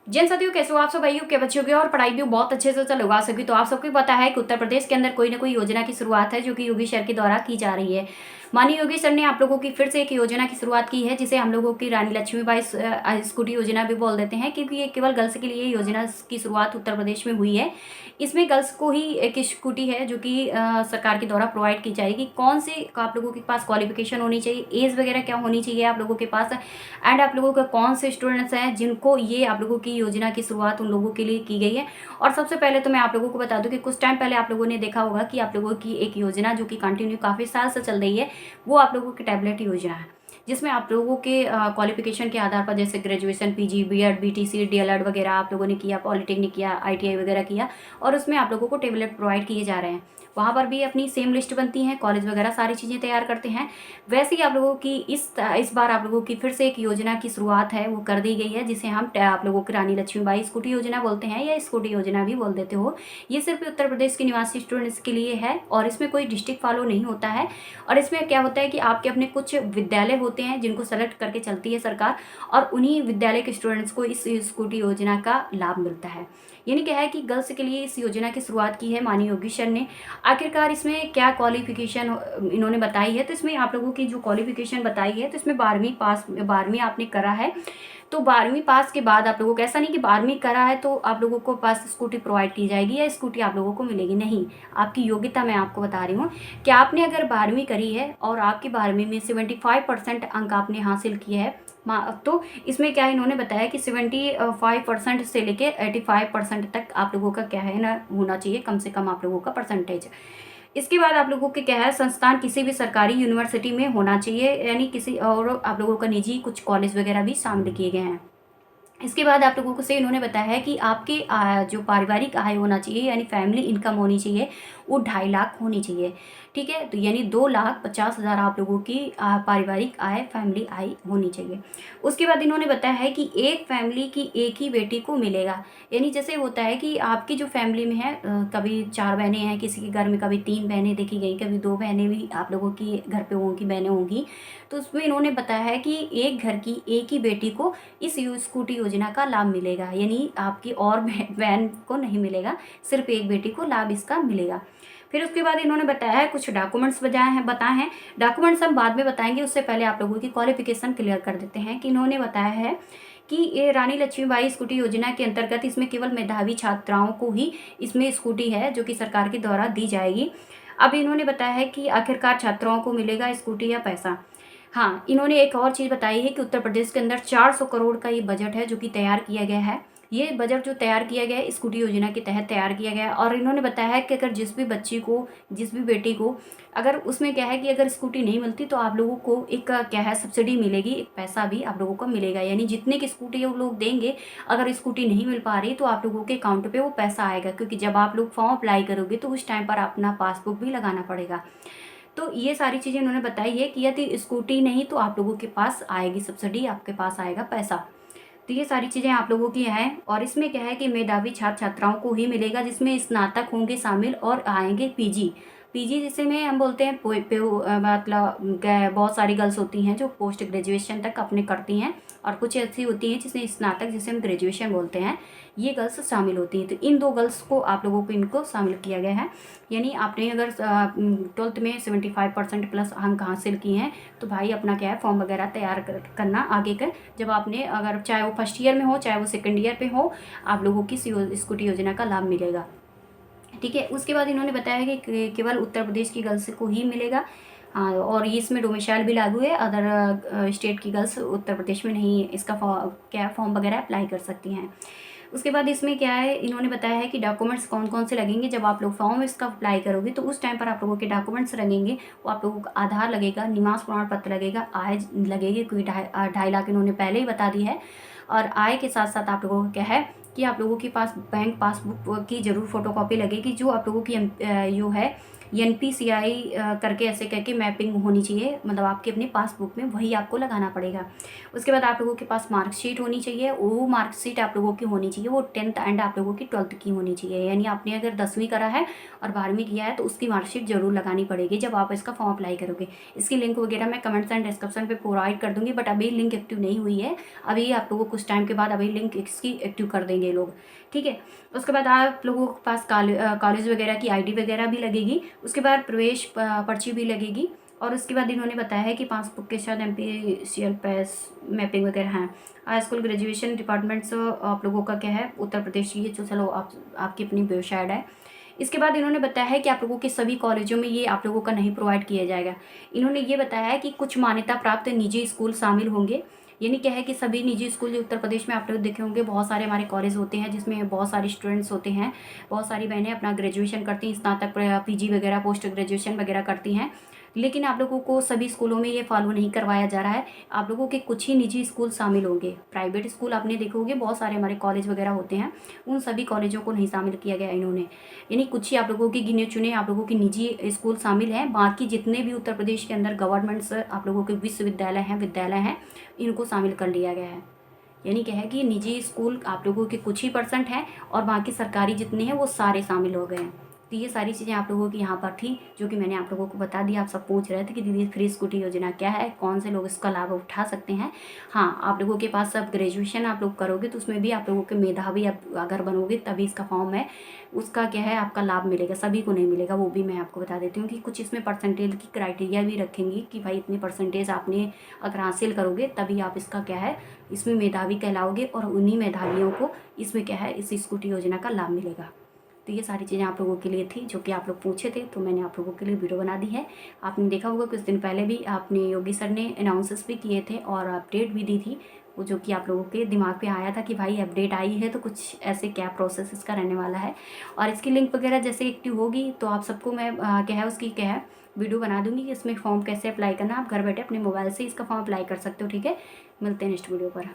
जिन साथियों कैसे हो आप सब भाइयों के बच्चों की और पढ़ाई भी बहुत अच्छे से चल होगा सभी। तो आप सबको पता है कि उत्तर प्रदेश के अंदर कोई ना कोई योजना की शुरुआत है जो कि योगी सर के द्वारा की जा रही है। माननीय योगी सर ने आप लोगों की फिर से एक योजना की शुरुआत की है जिसे हम लोगों की रानी लक्ष्मीबाई स्कूटी योजना भी बोल देते हैं, क्योंकि ये केवल गर्ल्स के लिए योजना की शुरुआत उत्तर प्रदेश में हुई है। इसमें गर्ल्स को ही एक स्कूटी है जो कि सरकार के द्वारा प्रोवाइड की जाएगी। कौन से आप लोगों के पास क्वालिफिकेशन होनी चाहिए, एज वगैरह क्या होनी चाहिए आप लोगों के पास, एंड आप लोगों का कौन से स्टूडेंट्स हैं जिनको ये आप लोगों की योजना की शुरुआत उन लोगों के लिए की गई है। और सबसे पहले तो मैं आप लोगों को बता दूं कि कुछ टाइम पहले आप लोगों ने देखा होगा कि आप लोगों की एक योजना जो कि कंटिन्यू काफ़ी साल से चल रही है, वो आप लोगों की टैबलेट योजना है, जिसमें आप लोगों के क्वालिफिकेशन के आधार पर जैसे graduation, PG, BEd, BTC, DElEd वगैरह आप लोगों ने किया, पॉलिटेक्निक किया, आईटीआई वगैरह किया, और उसमें आप लोगों को टैबलेट प्रोवाइड किए जा रहे हैं। वहाँ पर भी अपनी सेम लिस्ट बनती है, कॉलेज वगैरह सारी चीज़ें तैयार करते हैं। वैसे ही आप लोगों की इस बार आप लोगों की फिर से एक योजना की शुरुआत है वो कर दी गई है, जिसे हम आप लोगों की रानी लक्ष्मीबाई स्कूटी योजना बोलते हैं या स्कूटी योजना भी बोल देते हो। ये सिर्फ उत्तर प्रदेश के निवासी स्टूडेंट्स के लिए है और इसमें कोई डिस्ट्रिक्ट फॉलो नहीं होता है। और इसमें क्या होता है कि आपके अपने कुछ विद्यालय होते हैं जिनको सेलेक्ट करके चलती है सरकार, और उन्हीं विद्यालय के स्टूडेंट्स को इस स्कूटी योजना का लाभ मिलता है। यानी क्या है कि गर्ल्स के लिए इस योजना की शुरुआत की है माननीय योगी सर ने। आखिरकार इसमें क्या क्वालिफिकेशन इन्होंने बताई है, तो इसमें आप लोगों की जो क्वालिफिकेशन बताई है, तो इसमें 12वीं आपने करा है। तो 12वीं पास के बाद आप लोगों को ऐसा नहीं कि 12वीं करा है तो आप लोगों को पास स्कूटी प्रोवाइड की जाएगी या स्कूटी आप लोगों को मिलेगी, नहीं। आपकी योग्यता मैं आपको बता रही हूँ कि आपने अगर 12वीं करी है और आपकी 12वीं में 75% अंक आपने हासिल किए हैं, तो इसमें क्या है, इन्होंने बताया कि 75% से लेके 85% तक आप लोगों का क्या है ना होना चाहिए, कम से कम आप लोगों का परसेंटेज। इसके बाद आप लोगों के क्या है, संस्थान किसी भी सरकारी यूनिवर्सिटी में होना चाहिए, यानी किसी और आप लोगों का निजी कुछ कॉलेज वगैरह भी शामिल किए गए हैं। इसके बाद आप लोगों को से इन्होंने बताया है कि आपके जो पारिवारिक आय होना चाहिए यानी फैमिली इनकम होनी चाहिए, वो 2.5 लाख होनी चाहिए। ठीक है, तो यानी 2,50,000 आप लोगों की पारिवारिक आय, फैमिली आय होनी चाहिए। उसके बाद इन्होंने बताया है कि एक फैमिली की एक ही बेटी को मिलेगा। यानी जैसे होता है कि आपकी जो फैमिली में है कभी 4 बहनें हैं किसी के घर में, कभी 3 बहनें देखी गई, कभी 2 बहनें भी आप लोगों की घर पे होंगी, बहनें होंगी। तो उसमें इन्होंने बताया है कि एक घर की एक ही बेटी को इस स्कूटी योजना का लाभ मिलेगा, यानी आपकी और बहन को नहीं मिलेगा, सिर्फ एक बेटी को लाभ इसका मिलेगा। फिर उसके बाद इन्होंने बताया है कुछ डॉक्यूमेंट्स बताए हैं। डॉक्यूमेंट्स हम बाद में बताएंगे, उससे पहले आप लोगों की क्वालिफिकेशन क्लियर कर देते हैं कि इन्होंने बताया है कि ये रानी लक्ष्मीबाई स्कूटी योजना के अंतर्गत इसमें केवल मेधावी छात्राओं को ही इसमें स्कूटी है जो कि सरकार के द्वारा दी जाएगी। अब इन्होंने बताया है कि आखिरकार छात्राओं को मिलेगा स्कूटी या पैसा। हाँ, इन्होंने एक और चीज़ बताई है कि उत्तर प्रदेश के अंदर 400 करोड़ का ये बजट है जो कि तैयार किया गया है। ये बजट जो तैयार किया गया है स्कूटी योजना के तहत तैयार किया गया है, और इन्होंने बताया है कि अगर जिस भी बच्ची को, जिस भी बेटी को, अगर उसमें क्या है कि अगर स्कूटी नहीं मिलती तो आप लोगों को एक क्या है सब्सिडी मिलेगी, एक पैसा भी आप लोगों को मिलेगा। यानी जितने की स्कूटी वो लोग देंगे, अगर स्कूटी नहीं मिल पा रही तो आप लोगों के अकाउंट पे वो पैसा आएगा, क्योंकि जब आप लोग फॉर्म अप्लाई करोगे तो उस टाइम पर अपना पासबुक भी लगाना पड़ेगा। तो ये सारी चीज़ें उन्होंने बताई है कि यदि स्कूटी नहीं तो आप लोगों के पास आएगी सब्सिडी, आपके पास आएगा पैसा। तो ये सारी चीज़ें आप लोगों की हैं, और इसमें क्या है कि मेधावी छात्र छात्राओं को ही मिलेगा, जिसमें स्नातक होंगे शामिल और आएंगे पीजी। पीजी जिसे में हम बोलते हैं मतलब बहुत सारी गर्ल्स होती हैं जो पोस्ट ग्रेजुएशन तक अपने करती हैं, और कुछ ऐसी होती हैं जिसमें स्नातक, जिसे हम ग्रेजुएशन बोलते हैं, ये गर्ल्स शामिल होती हैं। तो इन 2 गर्ल्स को आप लोगों को इनको शामिल किया गया है। यानी आपने अगर 12th में 75% प्लस अंक हासिल किए हैं तो भाई अपना क्या है फॉर्म वगैरह तैयार करना आगे का, जब आपने अगर चाहे वो फर्स्ट ईयर में हो चाहे वो सेकंड ईयर पे हो, आप लोगों की स्कूटी योजना का लाभ मिलेगा। ठीक है, उसके बाद इन्होंने बताया है कि केवल उत्तर प्रदेश की गर्ल्स को ही मिलेगा। और ये इसमें डोमिसाइल भी लागू है, अदर स्टेट की गर्ल्स उत्तर प्रदेश में नहीं इसका क्या फॉर्म वगैरह अप्लाई कर सकती हैं। उसके बाद इसमें क्या है, इन्होंने बताया है कि डॉक्यूमेंट्स कौन कौन से लगेंगे जब आप लोग फॉर्म इसका अप्लाई करोगे, तो उस टाइम पर आप लोगों के डॉक्यूमेंट्स लगेंगे, वो आप लोगों का आधार लगेगा, निवास प्रमाण पत्र लगेगा, आय लगेगी, कोई 2.5 लाख इन्होंने पहले ही बता दी है। और आय के साथ साथ आप लोगों को क्या है कि आप लोगों के पास बैंक पासबुक की जरूर फोटोकॉपी लगेगी, जो आप लोगों की जो है NPCI करके ऐसे करके मैपिंग होनी चाहिए, मतलब आपके अपने पासबुक में, वही आपको लगाना पड़ेगा। उसके बाद आप लोगों के पास मार्कशीट होनी चाहिए, वो मार्कशीट आप लोगों की होनी चाहिए वो 10th एंड आप लोगों की 12th की होनी चाहिए। यानी आपने अगर 10वीं करा है और 12वीं किया है तो उसकी मार्कशीट जरूर लगानी पड़ेगी जब आप इसका फॉर्म अप्लाई करोगे। इसकी लिंक वगैरह मैं कमेंट्स एंड डिस्क्रिप्शन पे प्रोवाइड कर दूंगी, बट अभी लिंक एक्टिव नहीं हुई है। अभी आप लोगों को कुछ टाइम के बाद अभी लिंक इसकी एक्टिव कर देंगे लोग, ठीक है। उसके बाद आप लोगों के पास कॉलेज वगैरह की ID वगैरह भी लगेगी। उसके बाद प्रवेश पर्ची भी लगेगी। और उसके बाद इन्होंने बताया है कि पासबुक के साथ MPCL पैस मैपिंग वगैरह हैं। हाई स्कूल ग्रेजुएशन डिपार्टमेंट्स आप लोगों का क्या है, उत्तर प्रदेश की, जो चलो आपकी अपनी वेबसाइट है। इसके बाद इन्होंने बताया है कि आप लोगों के सभी कॉलेजों में ये आप लोगों का नहीं प्रोवाइड किया जाएगा। इन्होंने ये बताया है कि कुछ मान्यता प्राप्त निजी स्कूल शामिल होंगे। यानी क्या है कि सभी निजी स्कूल जो उत्तर प्रदेश में आप लोग देखे होंगे, बहुत सारे हमारे कॉलेज होते हैं जिसमें बहुत सारे स्टूडेंट्स होते हैं, बहुत सारी बहनें अपना ग्रेजुएशन करती हैं, स्नातक PG वगैरह पोस्ट ग्रेजुएशन वगैरह करती हैं। लेकिन आप लोगों को सभी स्कूलों में ये फॉलो नहीं करवाया जा रहा है। आप लोगों के कुछ ही निजी स्कूल शामिल होंगे। प्राइवेट स्कूल आपने देखे होंगे, बहुत सारे हमारे कॉलेज वगैरह होते हैं, उन सभी कॉलेजों को नहीं शामिल किया गया इन्होंने। यानी कुछ ही आप लोगों के गिने चुने आप लोगों की निजी स्कूल शामिल हैं। बाकी जितने भी उत्तर प्रदेश के अंदर गवर्नमेंट्स आप लोगों के विद्यालय हैं, इनको शामिल कर लिया गया है। यानी क्या है कि निजी स्कूल आप लोगों के कुछ ही % हैं और बाकी सरकारी जितने हैं वो सारे शामिल हो गए हैं। तो ये सारी चीज़ें आप लोगों की यहाँ पर थी, जो कि मैंने आप लोगों को बता दिया। आप सब पूछ रहे थे कि दीदी फ्री स्कूटी योजना क्या है, कौन से लोग इसका लाभ उठा सकते हैं। हाँ, आप लोगों के पास अब ग्रेजुएशन आप लोग करोगे तो उसमें भी आप लोगों के मेधावी अगर बनोगे तभी इसका फॉर्म है, उसका क्या है आपका लाभ मिलेगा, सभी को नहीं मिलेगा। वो भी मैं आपको बता देती हूँ कि कुछ इसमें परसेंटेज की क्राइटेरिया भी रखेंगी कि भाई इतनी % आपने अगर हासिल करोगे तभी आप इसका क्या है, इसमें मेधावी कहलाओगे और उन्हीं मेधावियों को इसमें क्या है, इस स्कूटी योजना का लाभ मिलेगा। तो ये सारी चीज़ें आप लोगों के लिए थी जो कि आप लोग पूछे थे, तो मैंने आप लोगों के लिए वीडियो बना दी है। आपने देखा होगा कुछ दिन पहले भी आपने योगी सर ने अनाउंसेस भी किए थे और अपडेट भी दी थी, वो जो कि आप लोगों के दिमाग पे आया था कि भाई अपडेट आई है तो कुछ ऐसे क्या प्रोसेस इसका रहने वाला है। और इसकी लिंक वगैरह जैसे एक्टिव होगी तो आप सबको मैं क्या है उसकी क्या है वीडियो बना दूंगी कि इसमें फॉर्म कैसे अप्लाई करना। आप घर बैठे अपने मोबाइल से इसका फॉर्म अप्लाई कर सकते हो, ठीक है। मिलते हैं नेक्स्ट वीडियो पर।